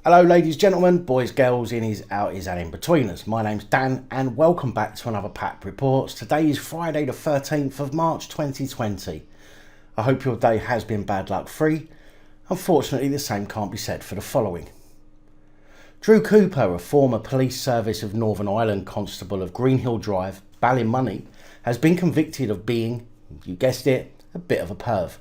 Hello ladies, gentlemen, boys, girls, innies, outies and in-betweeners. My name's Dan and welcome back to another PAP Reports. Today is Friday the 13th of March 2020. I hope your day has been bad luck free. Unfortunately, the same can't be said for the following. Drew Cooper, a former police service of Northern Ireland constable of Greenhill Drive, Ballymoney, has been convicted of being, you guessed it, a bit of a perv,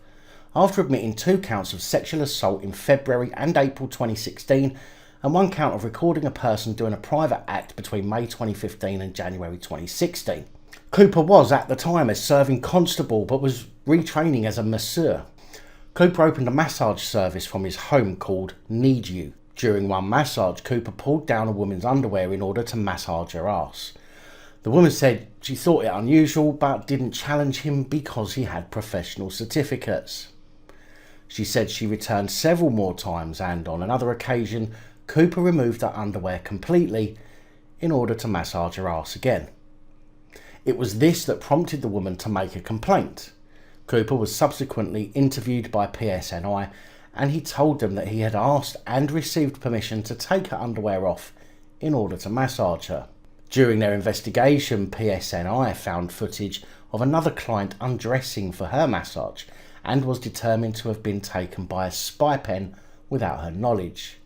after admitting 2 counts of sexual assault in February and April 2016 and 1 count of recording a person doing a private act between May 2015 and January 2016. Cooper was at the time a serving constable but was retraining as a masseur. Cooper opened a massage service from his home called KneadU. During one massage, Cooper pulled down a woman's underwear in order to massage her ass. The woman said she thought it unusual but didn't challenge him because he had professional certificates. She said she returned several more times and on another occasion, Cooper removed her underwear completely in order to massage her ass again. It was this that prompted the woman to make a complaint. Cooper was subsequently interviewed by PSNI and he told them that he had asked and received permission to take her underwear off in order to massage her. During their investigation, PSNI found footage of another client undressing for her massage and was determined to have been taken by a spy pen without her knowledge.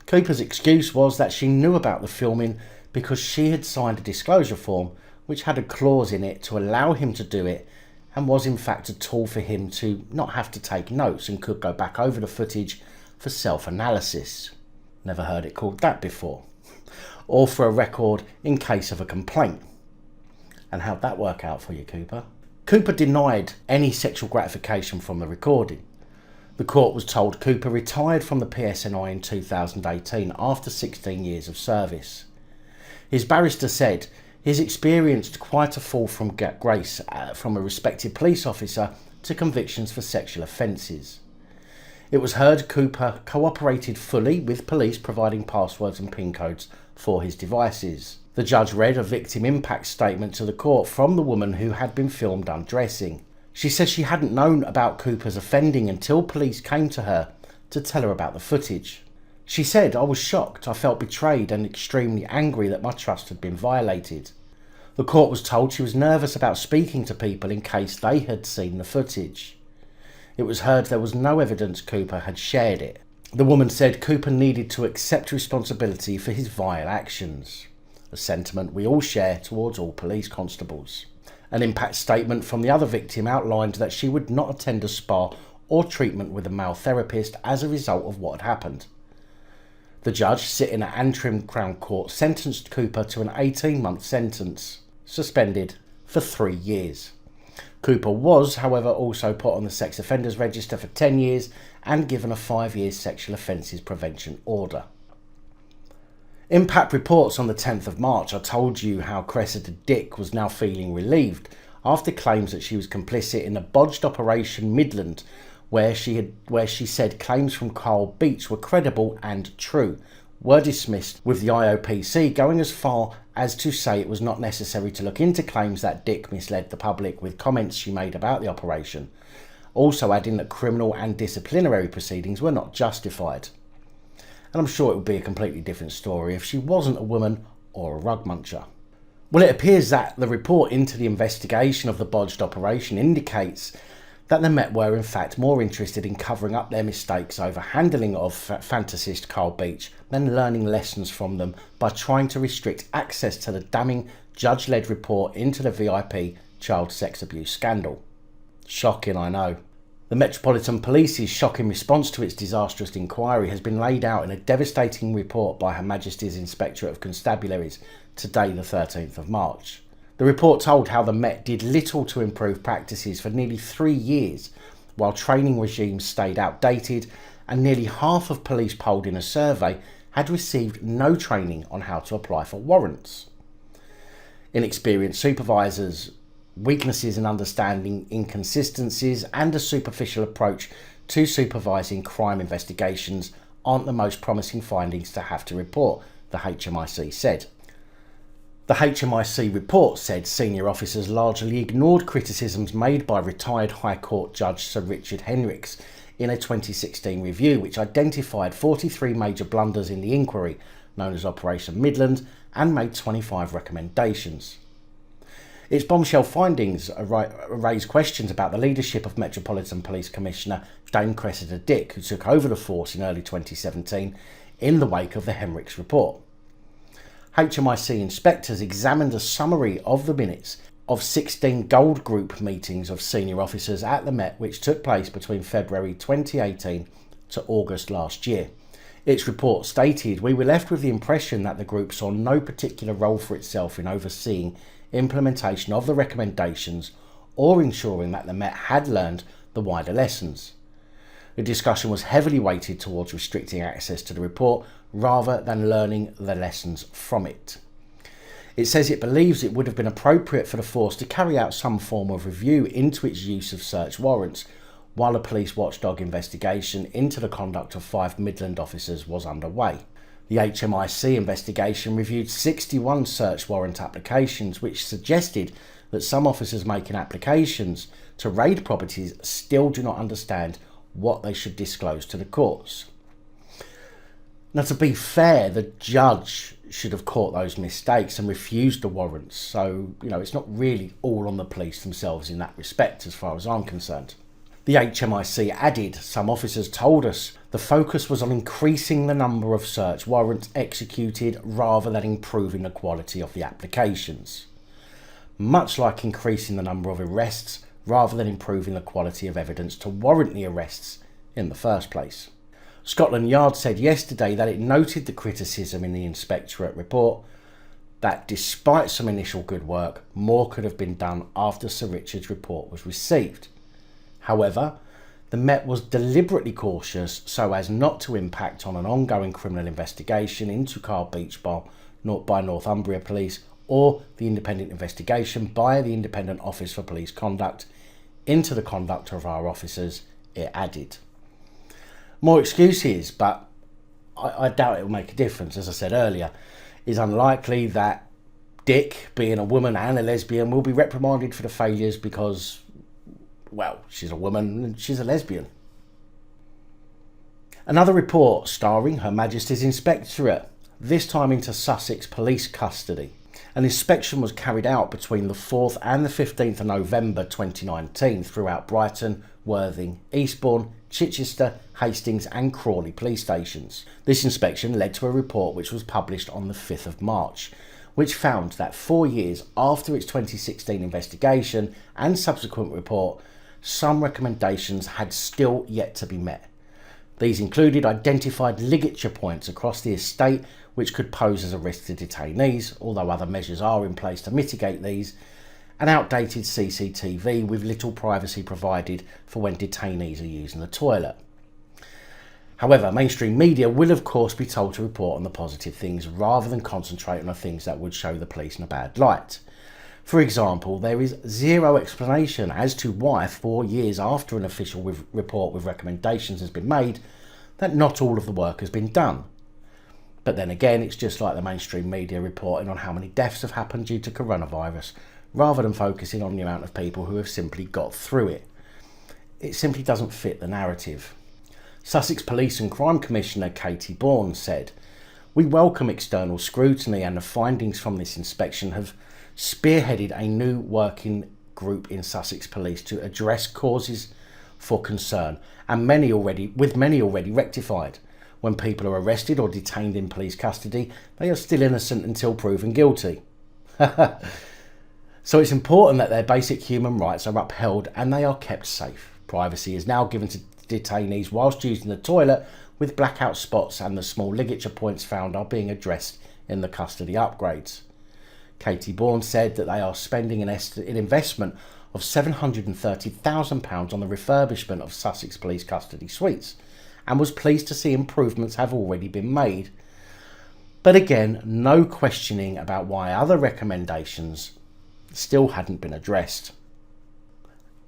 Cooper's excuse was that she knew about the filming because she had signed a disclosure form which had a clause in it to allow him to do it and was in fact a tool for him to not have to take notes and could go back over the footage for self-analysis. Never heard it called that before. Or for a record in case of a complaint. And how'd that work out for you, Cooper? Cooper denied any sexual gratification from the recording. The court was told Cooper retired from the PSNI in 2018 after 16 years of service. His barrister said he's experienced quite a fall from grace from a respected police officer to convictions for sexual offences. It was heard Cooper cooperated fully with police providing passwords and PIN codes for his devices. The judge read a victim impact statement to the court from the woman who had been filmed undressing. She says she hadn't known about Cooper's offending until police came to her to tell her about the footage. She said, "I was shocked, I felt betrayed and extremely angry that my trust had been violated." The court was told she was nervous about speaking to people in case they had seen the footage. It was heard there was no evidence Cooper had shared it. The woman said Cooper needed to accept responsibility for his vile actions. A sentiment we all share towards all police constables. An impact statement from the other victim outlined that she would not attend a spa or treatment with a male therapist as a result of what had happened. The judge sitting at Antrim Crown Court sentenced Cooper to an 18-month sentence, suspended for 3 years. Cooper was, however, also put on the sex offenders register for 10 years and given a 5-year sexual offences prevention order. In PAP Reports on the 10th of March, I told you how Cressida Dick was now feeling relieved after claims that she was complicit in a bodged Operation Midland where she said claims from Beech were credible and true, were dismissed, with the IOPC going as far as to say it was not necessary to look into claims that Dick misled the public with comments she made about the operation, also adding that criminal and disciplinary proceedings were not justified. And I'm sure it would be a completely different story if she wasn't a woman or a rug muncher. Well, it appears that the report into the investigation of the bodged operation indicates that the Met were in fact more interested in covering up their mistakes over handling of fantasist Beech than learning lessons from them by trying to restrict access to the damning judge-led report into the VIP child sex abuse scandal. Shocking, I know. The Metropolitan Police's shocking response to its disastrous inquiry has been laid out in a devastating report by Her Majesty's Inspectorate of Constabularies today the 13th of March. The report told how the Met did little to improve practices for nearly 3 years, while training regimes stayed outdated and nearly half of police polled in a survey had received no training on how to apply for warrants. Inexperienced supervisors, weaknesses in understanding inconsistencies and a superficial approach to supervising crime investigations aren't the most promising findings to have to report, the HMIC said. The HMIC report said senior officers largely ignored criticisms made by retired High Court Judge Sir Richard Henricks in a 2016 review which identified 43 major blunders in the inquiry, known as Operation Midland, and made 25 recommendations. Its bombshell findings raise questions about the leadership of Metropolitan Police Commissioner Dame Cressida Dick, who took over the force in early 2017 in the wake of the Henricks report. HMIC inspectors examined a summary of the minutes of 16 Gold Group meetings of senior officers at the Met, which took place between February 2018 to August last year. Its report stated, "We were left with the impression that the group saw no particular role for itself in overseeing implementation of the recommendations or ensuring that the Met had learned the wider lessons. The discussion was heavily weighted towards restricting access to the report rather than learning the lessons from it." It says it believes it would have been appropriate for the force to carry out some form of review into its use of search warrants while a police watchdog investigation into the conduct of 5 Midland officers was underway. The HMIC investigation reviewed 61 search warrant applications, which suggested that some officers making applications to raid properties still do not understand what they should disclose to the courts. Now, to be fair, the judge should have caught those mistakes and refused the warrants. So, it's not really all on the police themselves in that respect, as far as I'm concerned. The HMIC added, "Some officers told us the focus was on increasing the number of search warrants executed rather than improving the quality of the applications. Much like increasing the number of arrests rather than improving the quality of evidence to warrant the arrests in the first place." Scotland Yard said yesterday that it noted the criticism in the Inspectorate report that despite some initial good work, more could have been done after Sir Richard's report was received. However, the Met was deliberately cautious so as not to impact on an ongoing criminal investigation into Beech by Northumbria Police or the independent investigation by the Independent Office for Police Conduct into the conduct of our officers, it added. More excuses, but I doubt it will make a difference. As I said earlier, it's unlikely that Dick, being a woman and a lesbian, will be reprimanded for the failures because, well, she's a woman and she's a lesbian. Another report starring Her Majesty's Inspectorate, this time into Sussex police custody. An inspection was carried out between the 4th and the 15th of November 2019 throughout Brighton, Worthing, Eastbourne, Chichester, Hastings and Crawley police stations. This inspection led to a report which was published on the 5th of March, which found that 4 years after its 2016 investigation and subsequent report, some recommendations had still yet to be met. These included identified ligature points across the estate which could pose as a risk to detainees, although other measures are in place to mitigate these, and outdated CCTV with little privacy provided for when detainees are using the toilet. However, mainstream media will of course be told to report on the positive things rather than concentrate on the things that would show the police in a bad light. For example, there is zero explanation as to why 4 years after an official report with recommendations has been made, that not all of the work has been done. But then again, it's just like the mainstream media reporting on how many deaths have happened due to coronavirus, rather than focusing on the amount of people who have simply got through it. It simply doesn't fit the narrative. Sussex Police and Crime Commissioner Katie Bourne said, "We welcome external scrutiny and the findings from this inspection have spearheaded a new working group in Sussex Police to address causes for concern, and many already rectified. When people are arrested or detained in police custody, they are still innocent until proven guilty." So it's important that their basic human rights are upheld and they are kept safe. Privacy is now given to detainees whilst using the toilet, with blackout spots and the small ligature points found are being addressed in the custody upgrades. Katie Bourne said that they are spending an investment of £730,000 on the refurbishment of Sussex Police custody suites, and was pleased to see improvements have already been made. But again, no questioning about why other recommendations still hadn't been addressed.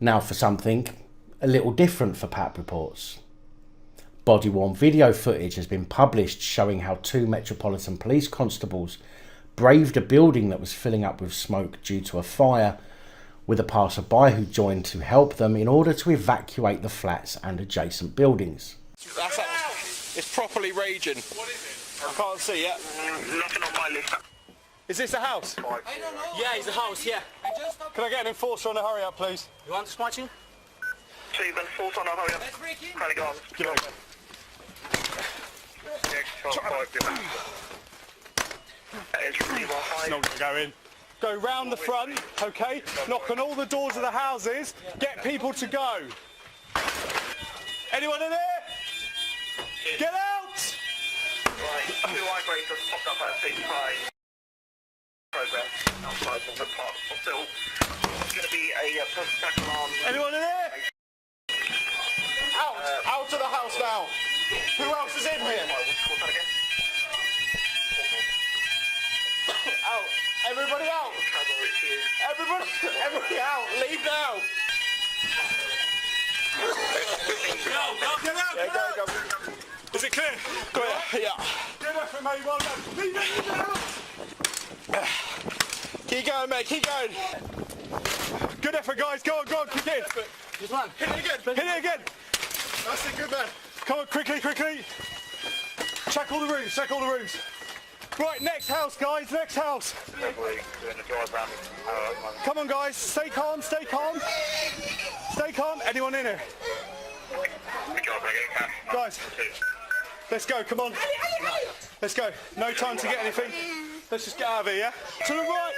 Now for something a little different for PAP Reports. Body-worn video footage has been published showing how 2 Metropolitan Police constables braved a building that was filling up with smoke due to a fire with a passerby who joined to help them in order to evacuate the flats and adjacent buildings. It's properly raging. What is it? I can't see yet. Nothing on my list. Is this a house? I don't know. Yeah, it's a house, yeah. Can I get an enforcer on a hurry up, please? You want dispatching? Stephen, force on, hurry up. Kind of go on. Get on. It's not going to go in. Go round the front, okay? Knock on all the doors of the houses. Get people to go. Anyone in there? Get out! Right, 2 vibrators popped up at 65. Progress outside of the park hospital. It's going to be a person attack alarm. Anyone in there? Out! Out of the house now! Who else is in here? What's that again? Out! Everybody out! Everybody out! Leave now! Get out! Yeah, go. Is it clear? Go ahead. Yeah. Good effort, mate. Well done. Leave it. Keep going, mate. Keep going. Good effort, guys. Go on. Kick in. This one. Hit it again. That's it. Good man. Come on, quickly. Check all the rooms. Right, next house, guys. Next house. Come on, guys. Stay calm. Anyone in here? Guys, let's go. Come on. Let's go. No time to get anything. Let's just get out of here, yeah? To the right.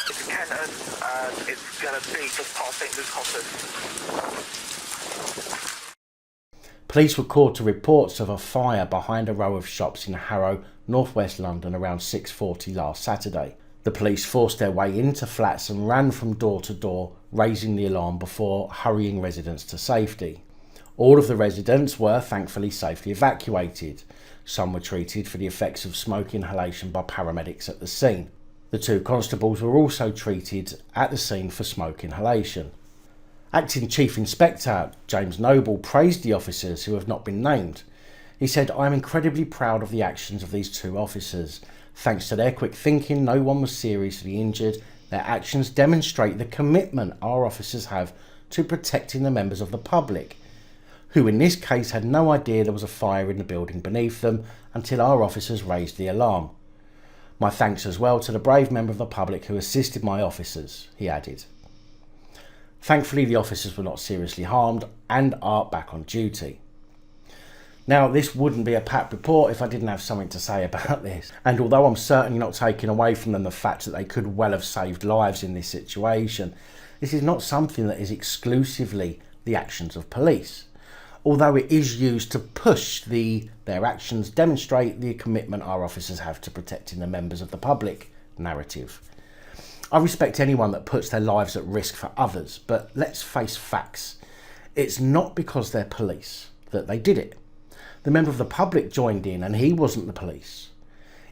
It's Kenton, and it's going to be just past St. Luke's Hospice. Police were called to reports of a fire behind a row of shops in Harrow, northwest London around 6:40 last Saturday. The police forced their way into flats and ran from door to door, raising the alarm before hurrying residents to safety. All of the residents were thankfully safely evacuated. Some were treated for the effects of smoke inhalation by paramedics at the scene. The 2 constables were also treated at the scene for smoke inhalation. Acting Chief Inspector James Noble praised the officers who have not been named. He said, "I am incredibly proud of the actions of these 2 officers. Thanks to their quick thinking, no one was seriously injured. Their actions demonstrate the commitment our officers have to protecting the members of the public, who in this case had no idea there was a fire in the building beneath them until our officers raised the alarm. My thanks as well to the brave member of the public who assisted my officers," he added. Thankfully, the officers were not seriously harmed and are back on duty. Now, this wouldn't be a PAP report if I didn't have something to say about this. And although I'm certainly not taking away from them the fact that they could well have saved lives in this situation, this is not something that is exclusively the actions of police. Although it is used to push their actions demonstrate the commitment our officers have to protecting the members of the public narrative. I respect anyone that puts their lives at risk for others, but let's face facts. It's not because they're police that they did it. The member of the public joined in and he wasn't the police.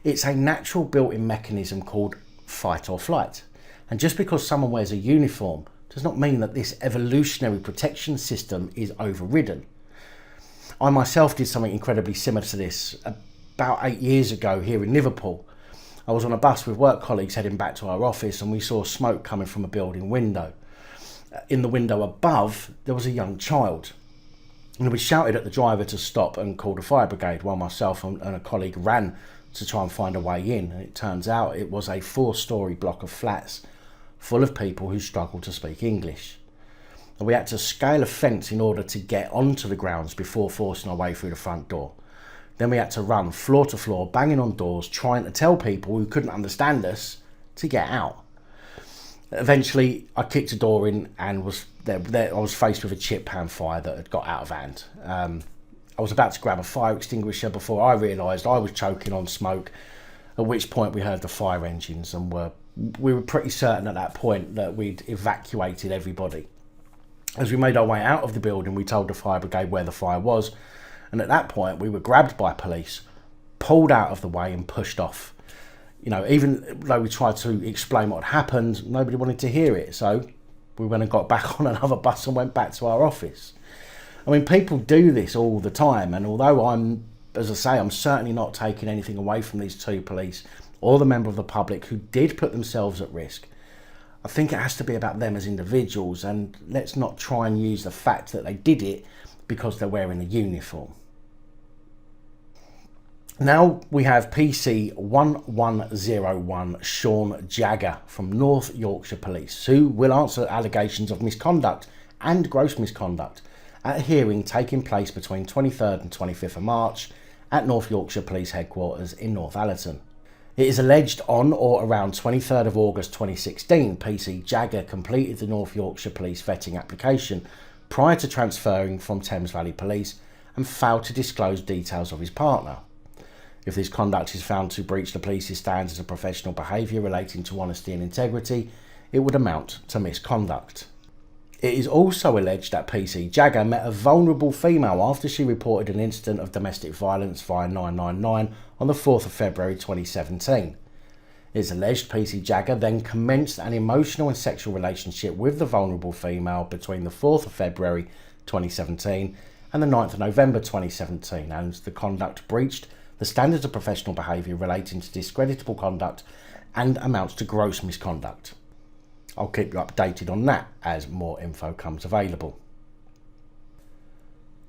It's a natural built-in mechanism called fight or flight. And just because someone wears a uniform does not mean that this evolutionary protection system is overridden. I myself did something incredibly similar to this about 8 years ago here in Liverpool. I was on a bus with work colleagues heading back to our office and we saw smoke coming from a building window. In the window above, there was a young child. And we shouted at the driver to stop and called a fire brigade while myself and a colleague ran to try and find a way in. And it turns out it was a 4-storey block of flats full of people who struggled to speak English. And we had to scale a fence in order to get onto the grounds before forcing our way through the front door. Then we had to run floor to floor, banging on doors, trying to tell people who couldn't understand us to get out. Eventually, I kicked a door in and was I was faced with a chip pan fire that had got out of hand. I was about to grab a fire extinguisher before I realised I was choking on smoke, at which point we heard the fire engines and we were pretty certain at that point that we'd evacuated everybody. As we made our way out of the building, we told the fire brigade where the fire was, and at that point we were grabbed by police, pulled out of the way and pushed off. You know, even though we tried to explain what had happened, nobody wanted to hear it, so we went and got back on another bus and went back to our office. I mean, people do this all the time, and although I'm as I say, I'm certainly not taking anything away from these two police or the member of the public who did put themselves at risk. I think it has to be about them as individuals, and let's not try and use the fact that they did it because they're wearing a uniform. Now we have PC 1101 Sean Jagger from North Yorkshire Police, who will answer allegations of misconduct and gross misconduct at a hearing taking place between 23rd and 25th of March at North Yorkshire Police Headquarters in North Allerton. It is alleged on or around 23rd of August 2016, PC Jagger completed the North Yorkshire Police vetting application prior to transferring from Thames Valley Police and failed to disclose details of his partner. If this conduct is found to breach the police's standards of professional behaviour relating to honesty and integrity, it would amount to misconduct. It is also alleged that PC Jagger met a vulnerable female after she reported an incident of domestic violence via 999 on the 4th of February 2017. It is alleged PC Jagger then commenced an emotional and sexual relationship with the vulnerable female between the 4th of February 2017 and the 9th of November 2017, and the conduct breached the standards of professional behaviour relating to discreditable conduct and amounts to gross misconduct. I'll keep you updated on that as more info comes available.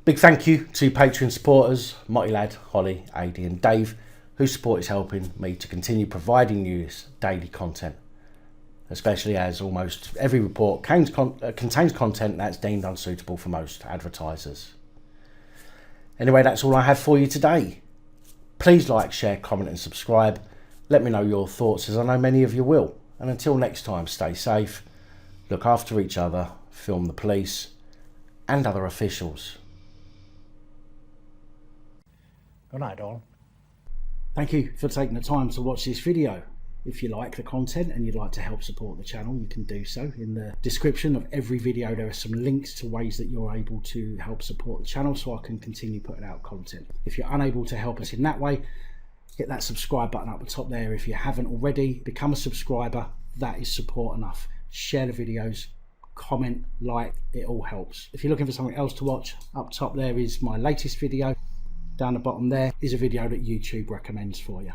Big thank you to Patreon supporters Motty Lad, Holly, Adi and Dave, whose support is helping me to continue providing you this daily content, especially as almost every report contains content that's deemed unsuitable for most advertisers. Anyway, that's all I have for you today. Please like, share, comment and subscribe. Let me know your thoughts, as I know many of you will. And until next time, stay safe, look after each other, film the police and other officials. Good night, all. Thank you for taking the time to watch this video. If you like the content and you'd like to help support the channel, you can do so. In the description of every video there are some links to ways that you're able to help support the channel so I can continue putting out content. If you're unable to help us in that way, hit that subscribe button up the top there. If you haven't already, become a subscriber. That is support enough. Share the videos, comment, like, it all helps. If you're looking for something else to watch, up top there is my latest video. Down the bottom there is a video that YouTube recommends for you.